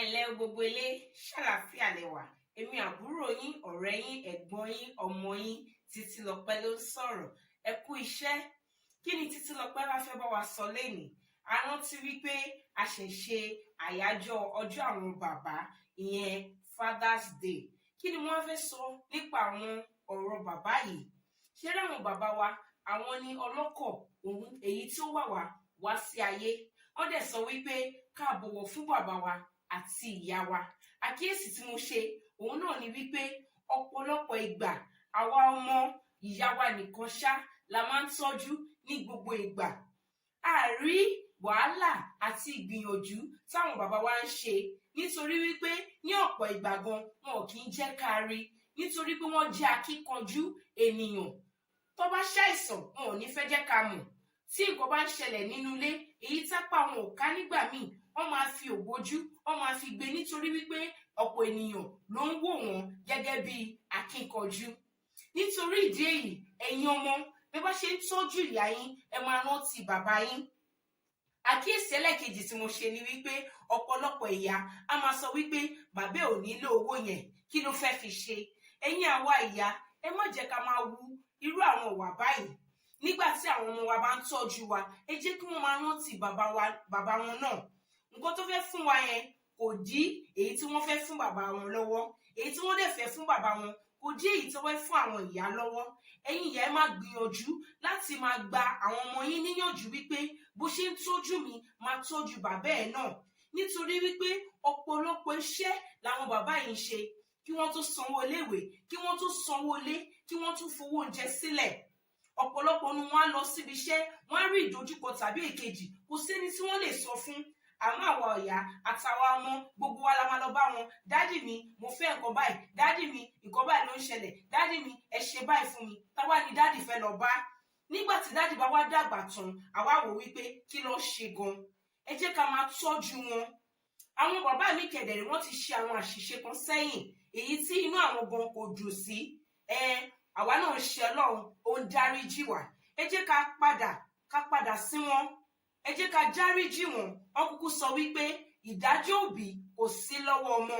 ǹlẹ́ o gbogbo ilé, ṣàlàáfíà lẹ́wà. Èmi àbúrò yín, ọ̀rẹ́ yín, ẹ̀gbọ́n yín, ọmọ yín Títílọpẹ́ ló ń sọ̀rọ̀. Ẹ kú iṣẹ́. Kí ni Títílọpẹ́ bá fẹ́ bá wa sọ lénìí? A rántí wípé a ṣẹ̀ ṣe àyájọ́ ọjọ́ àwọn bàbá, ìyẹn Father's Day. Kí ni wọ́n fẹ́ sọ nípa àwọn ọ̀rọ̀ bàbá yìí? Ṣé ráwọn bàbá wa, àwọn ni ọlọ́kọ̀ òun èyí tí ó wá sí ayé. Wọ́n dẹ̀ sọ wípé ká bọ̀wọ̀ fún bàbá wa àti ìyá wa. Àkíyèsí tí mo ṣe òun náà ni wípé ọ̀pọ̀lọpọ̀ ìgbà àwa ọmọ ìyá wa nìkan ṣá la máa ń tọ́jú ní gbogbo ìgbà. A rí wàhálà àti ìgbìyànjú táwọn bàbá wa ń ṣe nítorí wípé ní ọ̀pọ̀ ìgbà gan wọn kì í jẹ́ ká rí nítorí pé wọ́n jẹ́ akíkanjú ènìyàn. Tó bá ṣàìsàn wọn ò ní fẹ́ jẹ́ ká mọ̀. Tí nǹkan bá ń ṣẹlẹ̀ nínú ilé èyí tápá wọn ò ká nígbà míì wọ́n máa fi ògbójú wọ́n máa fi gbé nítorí wípé ọ̀pọ̀ ènìyàn ló ń wò wọ́n gẹ́gẹ́ bí akíkanjú. Nítorí ìdí èyí ẹ̀yin ọmọ bí bá ṣe ń tọ́jú ìyá yín ẹ máa rántí bàbá yín. Àkíyèsí ẹlẹ́kejì tí mo ṣe ni wípé ọ̀pọ̀lọpọ̀ ìyá á máa sọ wípé bàbá ò nílò owó yẹn kí ló fẹ́ fi ṣe. Ẹ̀yin àwa ìyá ẹ má jẹ́ ká máa wu irú àwọn ìwà báyìí. Nígbà tí àwọn ọmọ wa bá ń tọ́jú wa ẹ jẹ́ kí wọ́n máa rántí bàbá wọn náà. Nǹkan tó fẹ́ fún wa yẹn kò dí èyí tí wọ́n fẹ́ fún bàbá wọn lọ́wọ́. Èyí tí wọ́n dẹ̀ fẹ́ fún bàbá wọn kò dí èyí tí wọ́n fẹ́ fún àwọn ìyá lọ́wọ́. Ẹ̀yin ìyá ẹ máa gbìyànjú láti máa gba àwọn ọmọ yín níyànjú wípé bó ṣe ń tọ́jú mi máa tọ́jú bàbá ẹ̀ náà. Nítorí wípé ọ̀pọ̀lọpọ̀ iṣẹ́ làwọn bàbá yìí ń ṣe kí wọ́n tó sanwó iléèwé, kí wọ́n tó sanwó ilé, kí wọ́n tún fowó oúnjẹ sílẹ̀. Ọ̀pọ̀lọpọ̀ nu wọn á lọ síbi iṣẹ́, wọ́n á rí ìdojúkọ tàbí èkejì, kò sẹ́ni tí wọ́n lè sọ fún. Àmọ́ àwa ọ̀yà àtàwa ọmọ gbogbo wa la máa lọ bá wọn. Dádì mi mo fẹ́ nǹkan báyìí, dádì mi nǹkan báyìí ló ń ṣẹlẹ̀, dádì mi ẹ ṣe báyìí fún mi. Táwa ni dádì fẹ́ lọ bá. Nígbà tí dádì bá wá dàgbà tán àwa wò wípé kí ló ṣe gan. Ẹ jẹ́ ká máa tọ́jú wọn. Àwọn bàbá mi kẹ̀dẹ̀rẹ̀ wọ́n ti ṣe àwọn àṣìṣe kan sẹ́yìn èyí tí inú àwọn gan kò dùn sí. Àwa náà ń ṣe Ọlọ́run ó ń dáríjì wá. Ẹ jẹ́ ká padà sí wọn. Ẹ jẹ́ ká dáríjì wọn. Wọ́n kúkú sọ wípé ìdájọ́ òbí kò sí lọ́wọ́ ọmọ.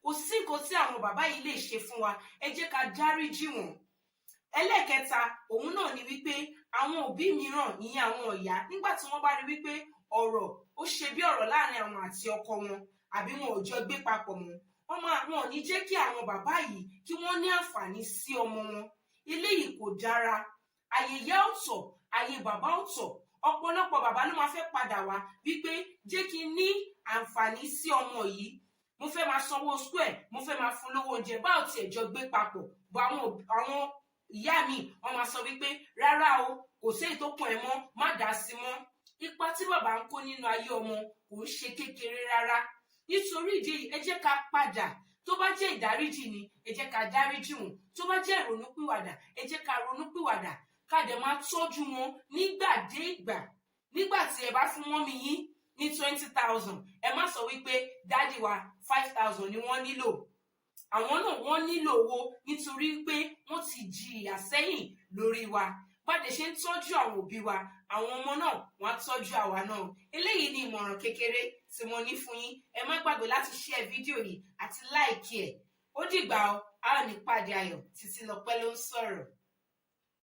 Kò sí nǹkan tí àwọn bàbá yìí lè ṣe fún wa. Ẹ jẹ́ ká dáríjì wọn. Ẹlẹ́kẹta òun náà ni wípé àwọn òbí mìíràn ìyẹn àwọn ìyá nígbà tí wọ́n bá rí wípé ọ̀rọ̀ ó ṣe bí ọ̀rọ̀ láàrin àwọn àti ọkọ wọn àbí wọn ò jọ gbé papọ̀ mọ́ wọn ò ní jẹ́ kí àwọn bàbá yìí kí wọ́n ní àǹfààní sí ọmọ wọn. Eléyìí kò dára. Àyè ìyá ọ̀tọ̀, àyè bàbá ọ̀tọ̀. Ọ̀pọ̀lọpọ̀ bàbá ló máa fẹ́ padà wá wípé jẹ́ kí n ní àǹfààní sí ọmọ yìí. Mo fẹ́ máa sanwó school ẹ̀, mo fẹ́ máa fún lówó oúnjẹ báwo tiẹ̀ jọ gbé papọ̀. Bọ̀ àwọn ìyá mi wọ́n máa sọ wípé rárá o kò sí èyí tó kàn ẹ́ mọ́ má dá sí mọ́. Ipa tí bàbá ń kó nínú ayé ọmọ kò ń ṣe kékeré rárá. Nítorí ìdí èyí ẹ jẹ́ ká padà. Tó bá jẹ́ ìdáríjì ni ẹ jẹ́ ká dáríjì wọn. Tó bá jẹ́ ìrònúpìwàdà ẹ jẹ́ ká ronúpìwàdà. Ká dẹ̀ máa tọ́jú wọn nígbà dé ìgbà. Nígbà tí ẹ bá fún mọ́mì yín ní 20,000 ẹ má sọ wípé dádì wa 5,000 ni wọ́n nílò. Àwọn náà wọ́n nílò owó nítorí pé wọ́n ti jìyà sẹ́yìn lórí wa. Bádẹ̀ ṣe ń tọ́jú àwọn òbí wa àwọn ọmọ náà wọ́n á tọ́jú àwa náà. Eléyìí ni ìmọ̀ràn kékeré tí mo ní fún yín. Ẹ má gbàgbé láti share fídíò yìí àti like ẹ̀. Ó dìgbà o, a ò ní pàdé ayọ̀. Títílọpẹ́ ló ń sọ̀rọ̀.